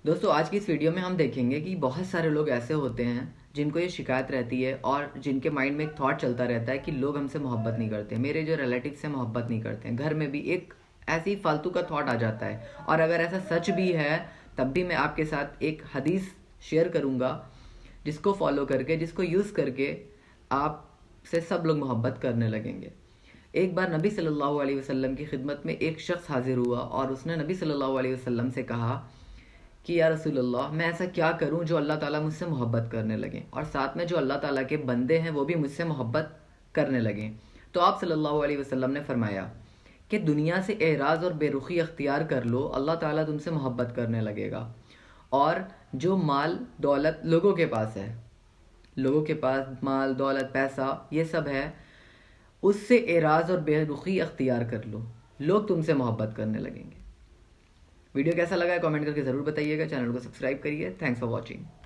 دوستو آج کی اس ویڈیو میں ہم دیکھیں گے کہ بہت سارے لوگ ایسے ہوتے ہیں جن کو یہ شکایت رہتی ہے اور جن کے مائنڈ میں ایک تھاٹ چلتا رہتا ہے کہ لوگ ہم سے محبت نہیں کرتے، میرے جو ریلیٹیو سے محبت نہیں کرتے ہیں، گھر میں بھی ایک ایسی فالتو کا تھاٹ آ جاتا ہے۔ اور اگر ایسا سچ بھی ہے تب بھی میں آپ کے ساتھ ایک حدیث شیئر کروں گا جس کو فالو کر کے، جس کو یوز کر کے آپ سے سب لوگ محبت کرنے لگیں گے۔ ایک بار نبی صلی اللہ علیہ وسلم کی خدمت میں ایک شخص حاضر ہوا اور اس نے نبی صلی اللہ علیہ وسلم سے کہا کہ یا رسول اللہ، میں ایسا کیا کروں جو اللہ تعالیٰ مجھ سے محبت کرنے لگیں اور ساتھ میں جو اللہ تعالیٰ کے بندے ہیں وہ بھی مجھ سے محبت کرنے لگیں۔ تو آپ صلی اللہ علیہ وسلم نے فرمایا کہ دنیا سے اعراض اور بے رخی اختیار کر لو، اللہ تعالیٰ تم سے محبت کرنے لگے گا۔ اور جو مال دولت لوگوں کے پاس ہے، لوگوں کے پاس مال دولت پیسہ یہ سب ہے، اس سے اعراض اور بے رخی اختیار کر لو، لوگ تم سے محبت کرنے لگیں گے۔ ویڈیو کیسا لگا ہے کامنٹ کر کے ضرور بتائیے گا، چینل کو سبسکرائب کریے۔ Thanks for watching.